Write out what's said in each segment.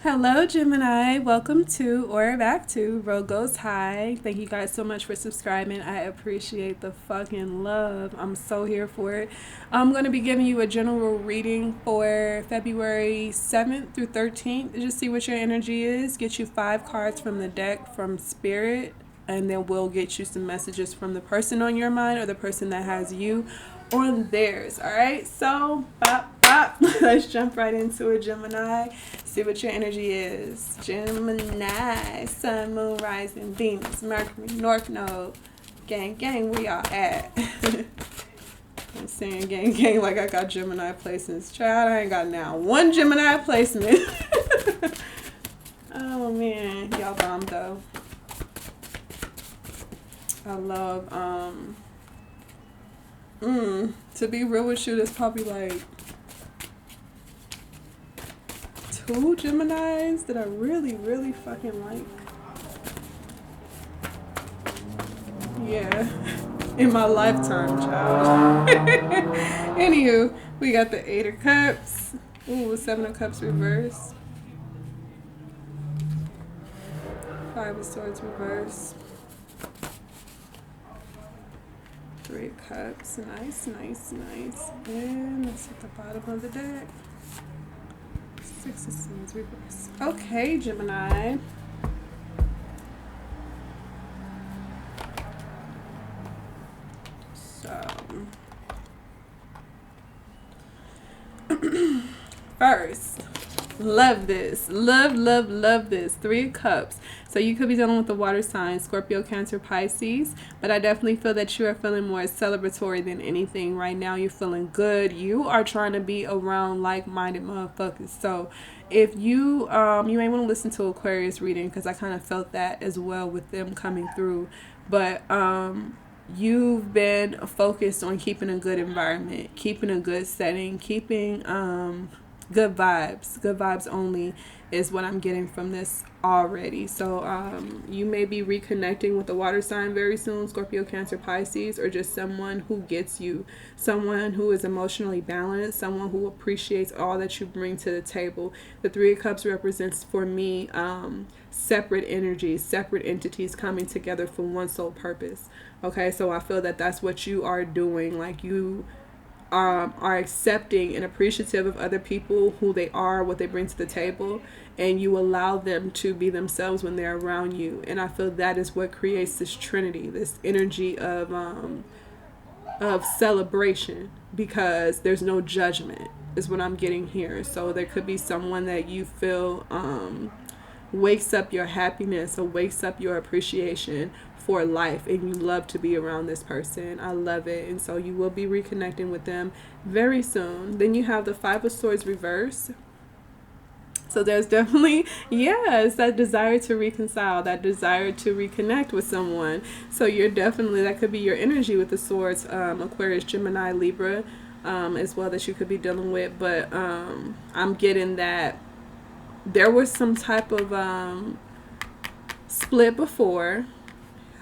Hello, Gemini. Welcome to or back to rogoeshigh. Thank you guys so much for subscribing. I appreciate the fucking love. I'm so here for it. I'm going to be giving you a general reading for February 7th through 13th. Just see what your energy is. Get you 5 cards from the deck from Spirit, and then we'll get you some messages from the person on your mind or the person that has you on theirs. All right, so let's jump right into it, Gemini. See what your energy is. Gemini, Sun, Moon, Rising, Venus, Mercury, North Node. Gang, gang, where y'all at? I'm saying gang, gang like I got Gemini placements. Child, I ain't got now one Gemini placement. Oh man, y'all bomb though. I love to be real with you, there's probably like 2 Geminis that I really, really fucking like. Yeah, in my lifetime, child. Anywho, we got the 8 of Cups. Ooh, 7 of Cups reverse. 5 of Swords reverse. 3 of Cups. Nice, nice, nice. And let's hit the bottom of the deck. 6 of Swords reverse. Okay, Gemini. So, first, love this. Love this. 3 of Cups. So you could be dealing with the water sign, Scorpio, Cancer, Pisces. But I definitely feel that you are feeling more celebratory than anything right now. You're feeling good. You are trying to be around like-minded motherfuckers. So if you, you may want to listen to Aquarius reading because I kind of felt that as well with them coming through. But you've been focused on keeping a good environment, keeping a good setting, keeping good vibes. Good vibes only is what I'm getting from this already. So you may be reconnecting with the water sign very soon, Scorpio, Cancer, Pisces, or just someone who gets you, someone who is emotionally balanced, someone who appreciates all that you bring to the table. The 3 of Cups represents for me separate energies, separate entities coming together for one sole purpose. Okay, so I feel that that's what you are doing. Like you are accepting and appreciative of other people, who they are, what they bring to the table, and you allow them to be themselves when they're around you. And I feel that is what creates this trinity, this energy of celebration, because there's no judgment is what I'm getting here. So there could be someone that you feel wakes up your happiness or wakes up your appreciation for life, and you love to be around this person. I love it. And so you will be reconnecting with them very soon. Then you have the 5 of Swords reverse. So there's definitely, yes, that desire to reconcile, that desire to reconnect with someone. So you're definitely, that could be your energy with the swords, Aquarius, Gemini, Libra, as well, that you could be dealing with. But I'm getting that there was some type of split before.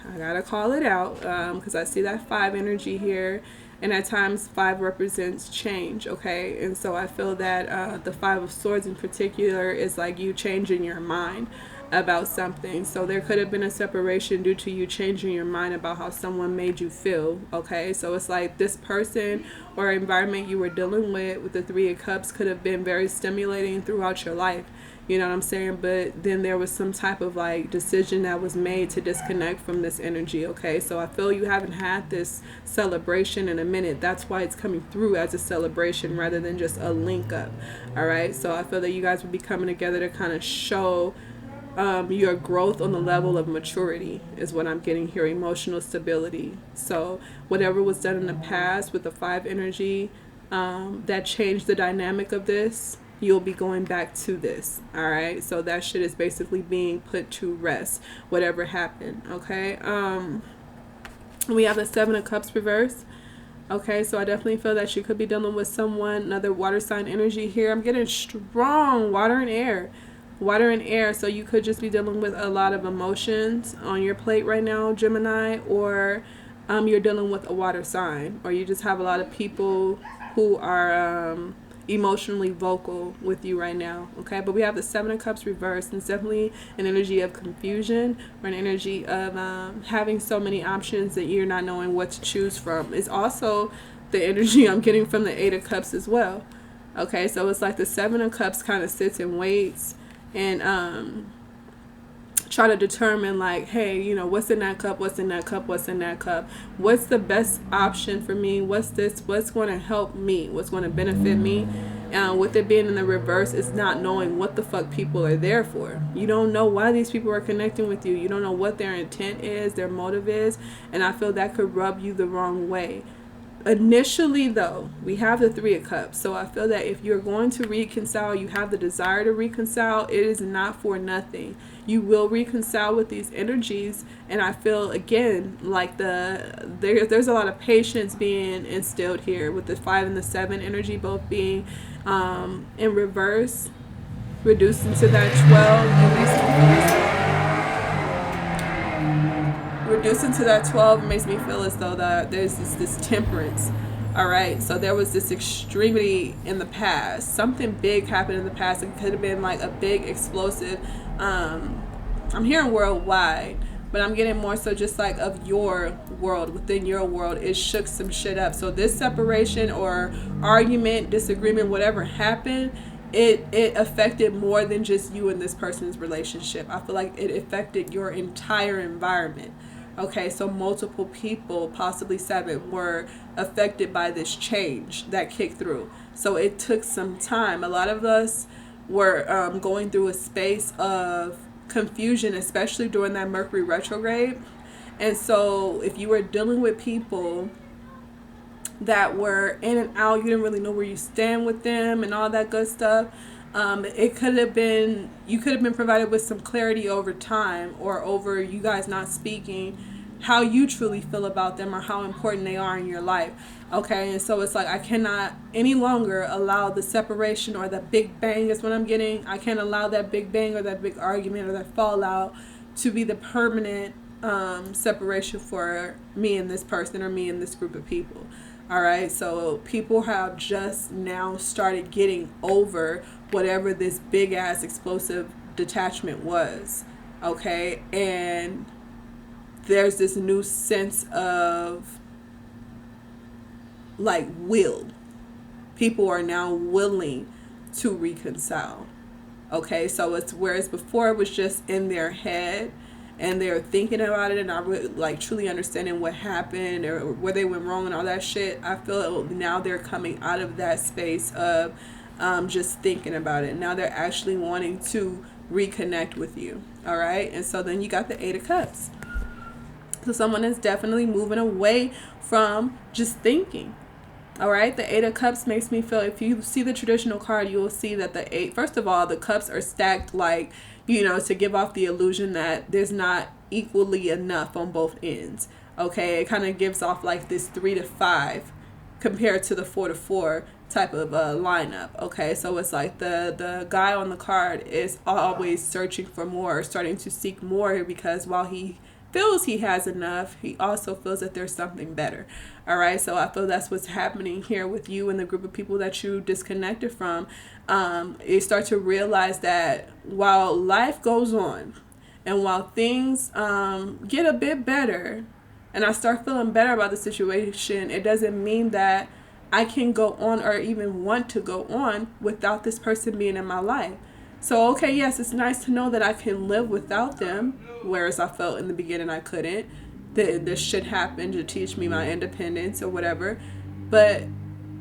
I gotta call it out because I see that 5 energy here, and at times 5 represents change. Okay, and so I feel that the 5 of Swords in particular is like you changing your mind about something. So there could have been a separation due to you changing your mind about how someone made you feel. Okay, so it's like this person or environment you were dealing with the 3 of Cups could have been very stimulating throughout your life. You know what I'm saying? But then there was some type of like decision that was made to disconnect from this energy. Okay, so I feel you haven't had this celebration in a minute. That's why it's coming through as a celebration rather than just a link up. All right, so I feel that you guys will be coming together to kind of show your growth on the level of maturity is what I'm getting here, emotional stability. So whatever was done in the past with the 5 energy that changed the dynamic of this, you'll be going back to this. All right, so that shit is basically being put to rest, whatever happened. Okay, we have the 7 of Cups reverse. Okay, so I definitely feel that you could be dealing with someone, another water sign energy here. I'm getting strong water and air. Water and air, so you could just be dealing with a lot of emotions on your plate right now, Gemini, or you're dealing with a water sign, or you just have a lot of people who are emotionally vocal with you right now, okay? But we have the Seven of Cups reversed, and it's definitely an energy of confusion, or an energy of having so many options that you're not knowing what to choose from. It's also the energy I'm getting from the Eight of Cups as well, okay? So it's like the Seven of Cups kind of sits and waits and try to determine, like, hey, you know, what's in that cup, what's in that cup, what's in that cup, what's the best option for me, what's going to help me, what's going to benefit me. With it being in the reverse, is not knowing what the fuck people are there for. You don't know why these people are connecting with you. You don't know what their intent is, their motive is, and I feel that could rub you the wrong way. Initially, though, we have the Three of Cups, so I feel that if you're going to reconcile, you have the desire to reconcile, it is not for nothing. You will reconcile with these energies, and I feel, again, like there's a lot of patience being instilled here with the 5 and the 7 energy both being in reverse, reducing to that 12, reducing to that 12 makes me feel as though that there's this temperance. All right, so there was this extremity in the past. Something big happened in the past. It could have been like a big explosive. I'm hearing worldwide, but I'm getting more so just like of your world, within your world. It shook some shit up. So this separation or argument, disagreement, whatever happened, it affected more than just you and this person's relationship. I feel like it affected your entire environment. Okay, so multiple people, possibly 7, were affected by this change that kicked through. So it took some time. A lot of us were going through a space of confusion, especially during that Mercury retrograde. And so if you were dealing with people that were in and out, you didn't really know where you stand with them and all that good stuff, you could have been provided with some clarity over time, or over you guys not speaking, how you truly feel about them or how important they are in your life. Okay, and so it's like I cannot any longer allow the separation or the big bang is what I'm getting. I can't allow that big bang or that big argument or that fallout to be the permanent separation for me and this person or me and this group of people. All right, so people have just now started getting over whatever this big ass explosive detachment was. Okay, and there's this new sense of like will. People are now willing to reconcile. Okay, so it's whereas before it was just in their head and they're thinking about it and not really like truly understanding what happened or where they went wrong and all that shit. I feel now they're coming out of that space of just thinking about it. Now they're actually wanting to reconnect with you. All right, and so then you got the Eight of Cups. So someone is definitely moving away from just thinking. All right, the Eight of Cups makes me feel, if you see the traditional card, you will see that the 8, first of all, the cups are stacked like, you know, to give off the illusion that there's not equally enough on both ends. Okay, it kind of gives off like this 3 to 5 compared to the 4 to 4 type of lineup. Okay, so it's like the guy on the card is always searching for more, starting to seek more, because while he feels he has enough, he also feels that there's something better. All right, so I feel that's what's happening here with you and the group of people that you disconnected from. You start to realize that while life goes on and while things get a bit better and I start feeling better about the situation, it doesn't mean that I can go on or even want to go on without this person being in my life. So, okay, yes, it's nice to know that I can live without them, whereas I felt in the beginning I couldn't. This shit happened to teach me my independence or whatever. But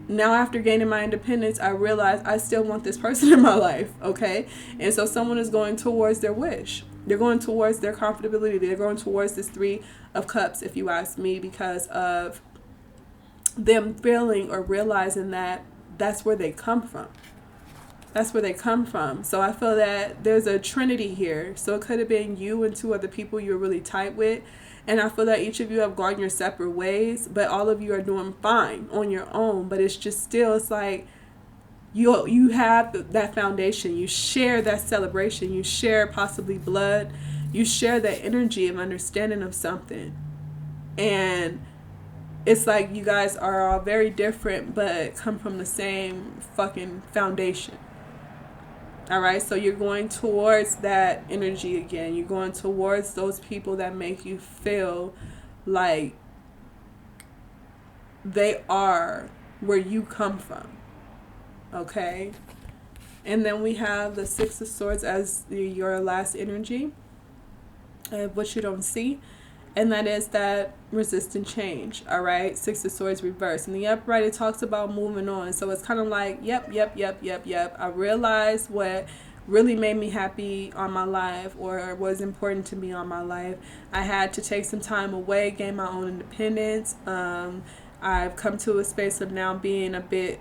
now after gaining my independence, I realize I still want this person in my life, okay? And so someone is going towards their wish. They're going towards their comfortability. They're going towards this 3 of Cups, if you ask me, because of them feeling or realizing that that's where they come from. That's where they come from. So I feel that there's a trinity here. So it could have been you and 2 other people you're really tight with. And I feel that each of you have gone your separate ways, but all of you are doing fine on your own. But it's just still, it's like you have that foundation. You share that celebration. You share possibly blood. You share that energy of understanding of something. And it's like you guys are all very different but come from the same fucking foundation. All right, so you're going towards that energy again. You're going towards those people that make you feel like they are where you come from. Okay? And then we have the Six of Swords as your last energy, what you don't see. And that is that resistant change. All right? Six of Swords reverse. In the upright, it talks about moving on. So it's kind of like, yep. I realized what really made me happy on my life, or was important to me on my life. I had to take some time away, gain my own independence. I've come to a space of now being a bit,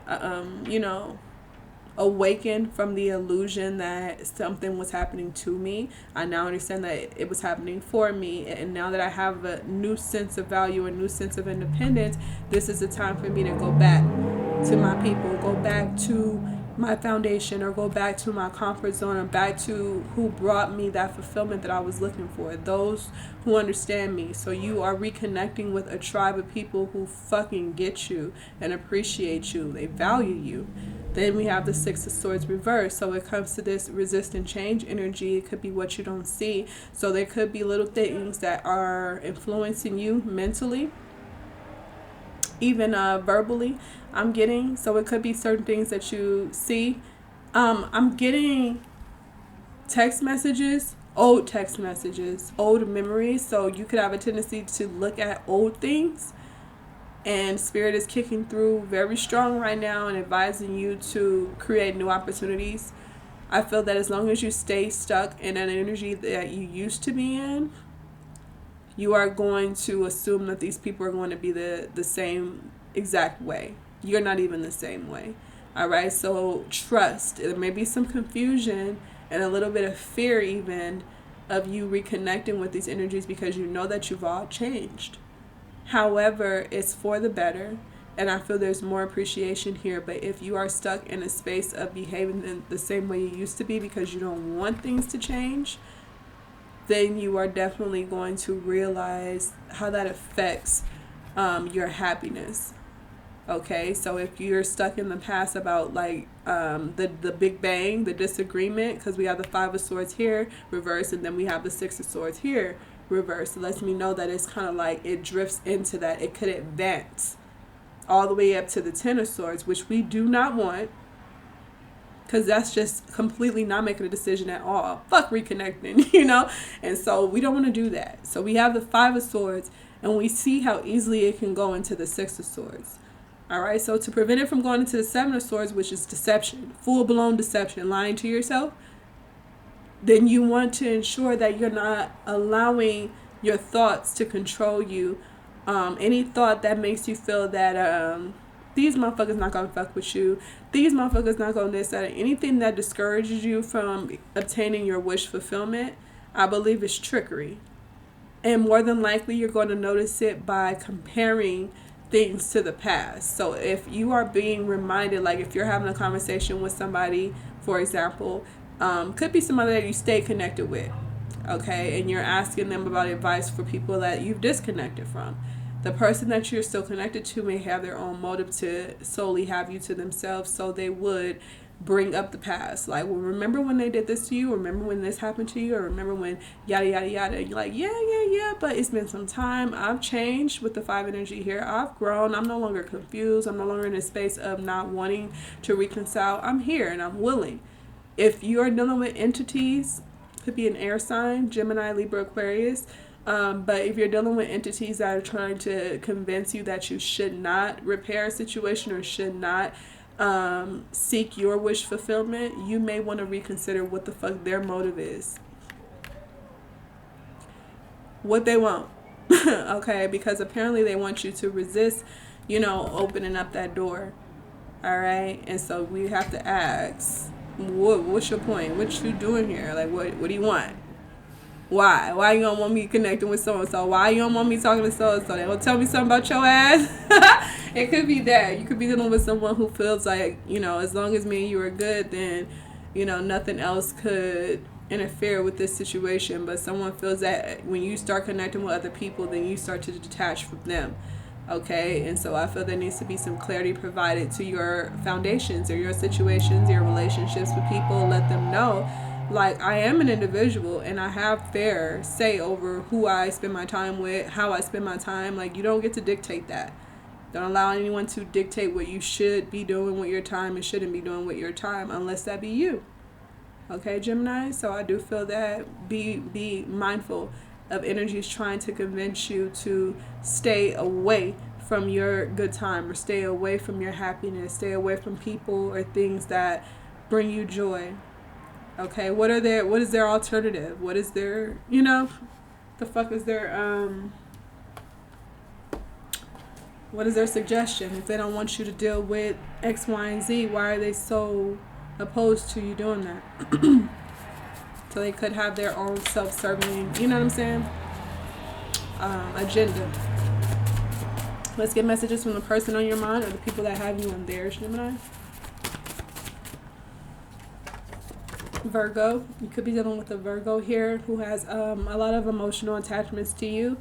awakened from the illusion that something was happening to me. I now understand that it was happening for me, and now that I have a new sense of value, a new sense of independence, this is the time for me to go back to my people, go back to my foundation, or go back to my comfort zone, or back to who brought me that fulfillment that I was looking for, those who understand me. So you are reconnecting with a tribe of people who fucking get you and appreciate you. They value you. Then we have the Six of Swords reverse. So it comes to this resistant change energy. It could be what you don't see. So there could be little things that are influencing you mentally, even verbally, I'm getting. So it could be certain things that you see. I'm getting text messages, old memories. So you could have a tendency to look at old things, and Spirit is kicking through very strong right now and advising you to create new opportunities. I feel that as long as you stay stuck in an energy that you used to be in, you are going to assume that these people are going to be the same exact way. You're not even the same way. All right, so trust. There may be some confusion and a little bit of fear even of you reconnecting with these energies, because you know that you've all changed. However, it's for the better, and I feel there's more appreciation here. But if you are stuck in a space of behaving in the same way you used to be because you don't want things to change, then you are definitely going to realize how that affects your happiness. Okay, so if you're stuck in the past about like the Big Bang, the disagreement, because we have the Five of Swords here, reverse, and then we have the Six of Swords here, reverse. It lets me know that it's kind of like it drifts into that. It could advance all the way up to the Ten of Swords, which we do not want, because that's just completely not making a decision at all. Fuck reconnecting, you know? And so we don't want to do that. So we have the Five of Swords, and we see how easily it can go into the Six of Swords. All right, so to prevent it from going into the Seven of Swords, which is deception, full-blown deception, lying to yourself, then you want to ensure that you're not allowing your thoughts to control you. Any thought that makes you feel that these motherfuckers not gonna fuck with you, these motherfuckers not gonna this, that, anything that discourages you from obtaining your wish fulfillment, I believe is trickery. And more than likely, you're going to notice it by comparing things to the past. So if you are being reminded, like if you're having a conversation with somebody, for example, could be somebody that you stay connected with, okay, and you're asking them about advice for people that you've disconnected from. The person that you're still connected to may have their own motive to solely have you to themselves, so they would bring up the past, like, well, remember when they did this to you, or remember when this happened to you, or remember when yada yada yada. And you're like, yeah, but it's been some time. I've changed with the Five energy here. I've grown. I'm no longer confused. I'm no longer in a space of not wanting to reconcile. I'm here and I'm willing. If you're dealing with entities, could be an air sign, Gemini, Libra, Aquarius, but if you're dealing with entities that are trying to convince you that you should not repair a situation or should not seek your wish fulfillment, you may want to reconsider what the fuck their motive is, what they want. Okay, because apparently they want you to resist, opening up that door. All right, and so we have to ask, what's your point? What you doing here? Like, what do you want? Why you don't want me connecting with so-and-so? Why you don't want me talking to so-and-so? They gonna tell me something about your ass? It could be that. You could be dealing with someone who feels like, as long as me and you are good, then, nothing else could interfere with this situation. But someone feels that when you start connecting with other people, then you start to detach from them. Okay, and so I feel there needs to be some clarity provided to your foundations or your situations, your relationships with people. Let them know, like, I am an individual and I have fair say over who I spend my time with, how I spend my time. Like, you don't get to dictate that. Don't allow anyone to dictate what you should be doing with your time and shouldn't be doing with your time, unless that be you. Okay, Gemini? So I do feel that be mindful of energies trying to convince you to stay away from your good time, or stay away from your happiness, stay away from people or things that bring you joy. Okay, what is their alternative? What is their, the fuck is their what is their suggestion? If they don't want you to deal with X, Y, and Z, why are they so opposed to you doing that? So they could have their own self-serving, you know what I'm saying, agenda. Let's get messages from the person on your mind or the people that have you on theirs, Gemini. Virgo, you could be dealing with a Virgo here who has a lot of emotional attachments to you.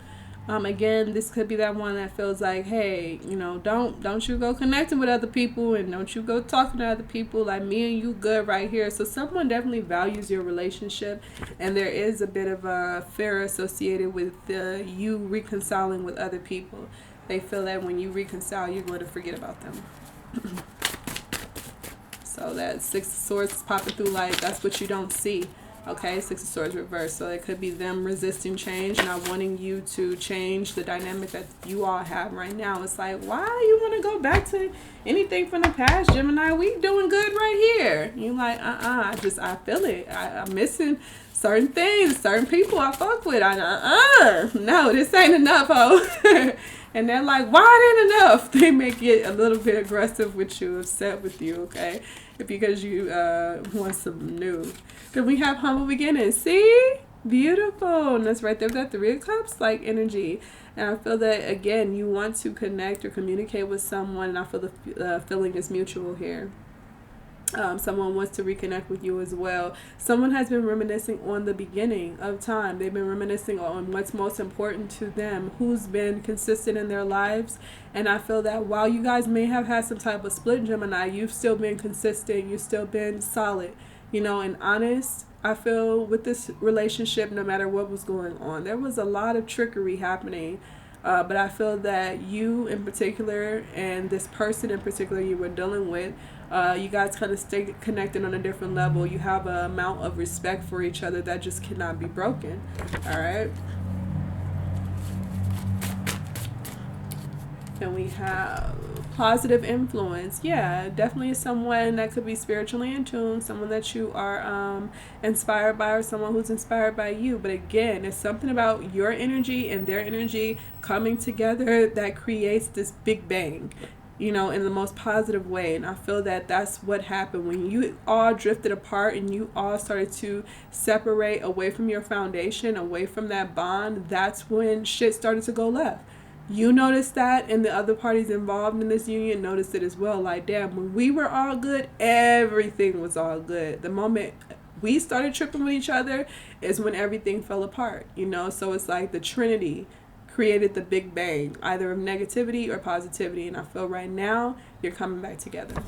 Again, this could be that one that feels like, hey, don't you go connecting with other people, and don't you go talking to other people. Like, me and you good right here. So someone definitely values your relationship, and there is a bit of a fear associated with you reconciling with other people. They feel that when you reconcile, you're going to forget about them. So that Six of Swords is popping through like that's what you don't see. Okay, Six of Swords reversed. So it could be them resisting change, not wanting you to change the dynamic that you all have right now. It's like, why you want to go back to anything from the past, Gemini? We doing good right here. You're like, I feel it. I'm missing certain things, certain people I fuck with. No, this ain't enough, ho. And they're like, why ain't enough? They may get a little bit aggressive with you, upset with you, okay? Because you want some new. Then we have humble beginnings. See? Beautiful. And that's right there with that Three of Cups, like, energy. And I feel that, again, you want to connect or communicate with someone. And I feel the feeling is mutual here. Someone wants to reconnect with you as well. Someone has been reminiscing on the beginning of time. They've been reminiscing on what's most important to them, who's been consistent in their lives. And I feel that while you guys may have had some type of split, Gemini, you've still been consistent. You've still been solid, and honest. I feel with this relationship, no matter what was going on, there was a lot of trickery happening. But I feel that you in particular and this person in particular you were dealing with, you guys kind of stay connected on a different level. You have an amount of respect for each other that just cannot be broken. All right. And we have positive influence. Yeah, definitely someone that could be spiritually in tune, someone that you are inspired by, or someone who's inspired by you. But again, it's something about your energy and their energy coming together that creates this big bang, in the most positive way. And I feel that that's what happened when you all drifted apart and you all started to separate away from your foundation, away from that bond. That's when shit started to go left. You noticed that, and the other parties involved in this union noticed it as well. Like, damn, when we were all good, everything was all good. The moment we started tripping with each other is when everything fell apart, So it's like the Trinity created the big bang, either of negativity or positivity. And I feel right now you're coming back together.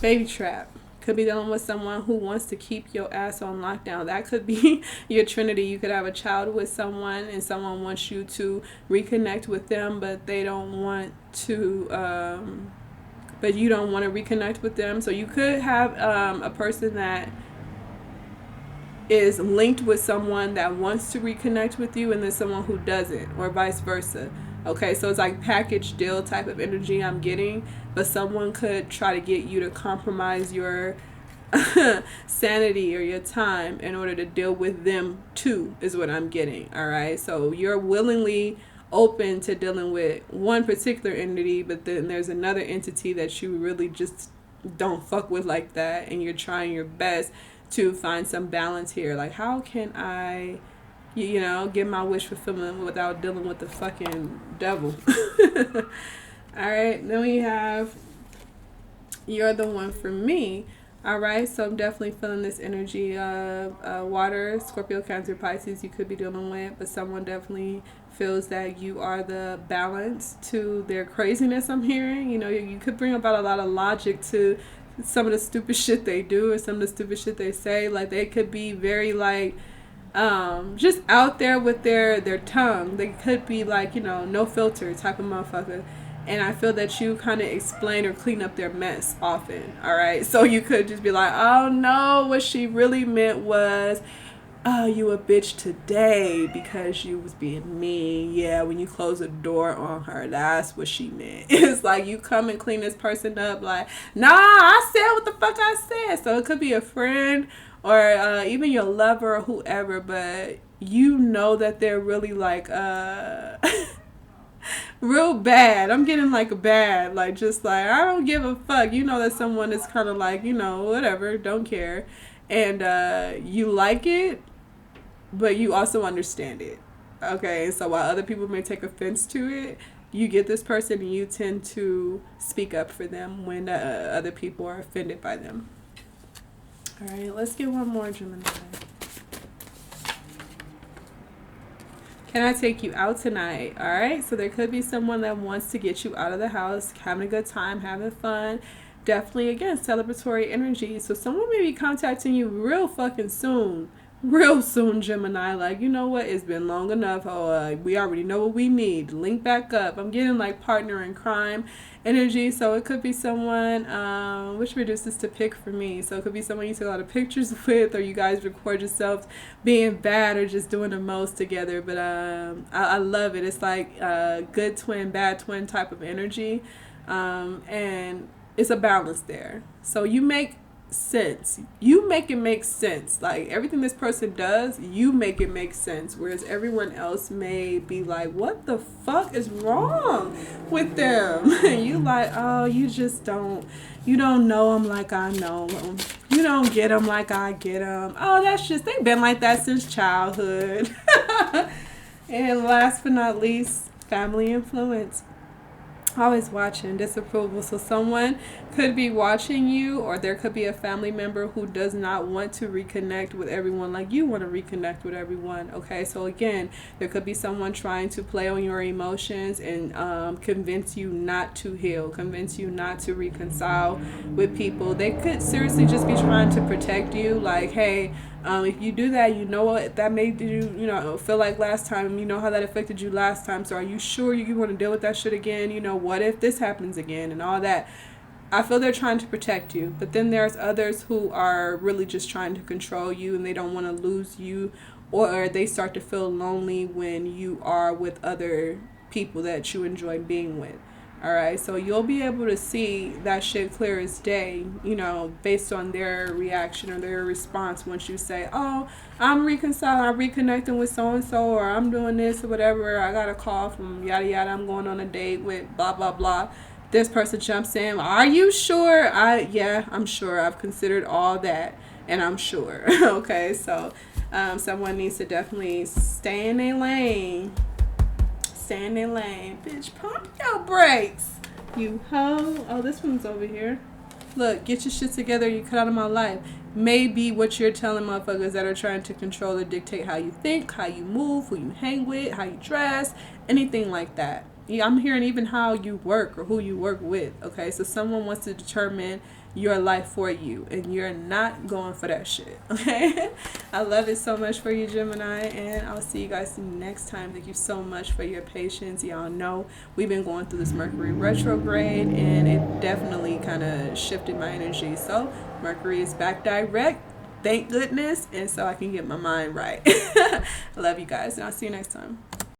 Baby trap. Could be dealing with someone who wants to keep your ass on lockdown. That could be your Trinity. You could have a child with someone and someone wants you to reconnect with them, but they don't want to, but you don't want to reconnect with them. So you could have a person that is linked with someone that wants to reconnect with you and then someone who doesn't, or vice versa. Okay, so it's like package deal type of energy I'm getting, but someone could try to get you to compromise your sanity or your time in order to deal with them too, is what I'm getting. All right, so you're willingly open to dealing with one particular entity, but then there's another entity that you really just don't fuck with like that, and you're trying your best to find some balance here. Like, how can I get my wish fulfillment without dealing with the fucking devil? All right, then we have You're the One for Me. All right, so I'm definitely feeling this energy of water, Scorpio, Cancer, Pisces you could be dealing with, but someone definitely feels that you are the balance to their craziness I'm hearing. You know, you could bring about a lot of logic to some of the stupid shit they do or some of the stupid shit they say. Like, they could be very, like, just out there with their tongue. They could be, like, you know, no filter type of motherfucker. And I feel that you kind of explain or clean up their mess often, all right? So you could just be like, oh, no, what she really meant was, oh, you a bitch today because you was being mean. Yeah, when you close the door on her, that's what she meant. It's like you come and clean this person up like, nah, I said what the fuck I said. So it could be a friend or even your lover or whoever, but you know that they're really like, real bad. I'm getting like bad, like just like I don't give a fuck. You know that someone is kind of like, you know, whatever, don't care, and you like it, but you also understand it. Okay, so while other people may take offense to it, you get this person and you tend to speak up for them when other people are offended by them. All right, let's get one more, Gemini. Can I take you out tonight? All right. So there could be someone that wants to get you out of the house, having a good time, having fun. Definitely, again, celebratory energy. So someone may be contacting you real fucking soon. Real soon, Gemini. Like, you know what? It's been long enough. Oh, we already know what we need. Link back up. I'm getting like partner in crime energy. So it could be someone, which reduces to pick for me. So it could be someone you take a lot of pictures with, or you guys record yourselves being bad or just doing the most together. But I love it. It's like good twin, bad twin type of energy. And it's a balance there. So you make sense. You make it make sense. Like everything this person does, you make it make sense. Whereas everyone else may be like, what the fuck is wrong with them? You like, oh, you just don't, you don't know them like I know them. You don't get them like I get them. Oh, that's just, they've been like that since childhood. And last but not least, family influence. Always watching, disapproval. So someone could be watching you, or there could be a family member who does not want to reconnect with everyone like you want to reconnect with everyone. Okay, so again, there could be someone trying to play on your emotions and convince you not to heal, convince you not to reconcile with people. They could seriously just be trying to protect you, like, hey, if you do that, you know what that made you, you know, feel like last time, you know how that affected you last time. So are you sure you want to deal with that shit again? You know, what if this happens again and all that? I feel they're trying to protect you. But then there's others who are really just trying to control you, and they don't want to lose you, or they start to feel lonely when you are with other people that you enjoy being with. All right, so you'll be able to see that shit clear as day, you know, based on their reaction or their response once you say, oh, I'm reconciling, I'm reconnecting with so-and-so, or I'm doing this or whatever, I got a call from yada yada, I'm going on a date with blah, blah, blah. This person jumps in, are you sure? Yeah, I'm sure. I've considered all that, and I'm sure. Okay, so someone needs to definitely stay in their lane. Stay in their lane. Bitch, pump your brakes, you hoe. Oh, this one's over here. Look, get your shit together. You cut out of my life. Maybe what you're telling motherfuckers that are trying to control or dictate how you think, how you move, who you hang with, how you dress, anything like that. Yeah, I'm hearing even how you work or who you work with. Okay, so someone wants to determine your life for you, and you're not going for that shit. Okay, I love it so much for you, Gemini, and I'll see you guys next time. Thank you so much for your patience. Y'all know we've been going through this Mercury retrograde, and it definitely kind of shifted my energy. So Mercury is back direct, thank goodness, and so I can get my mind right. I love you guys, and I'll see you next time.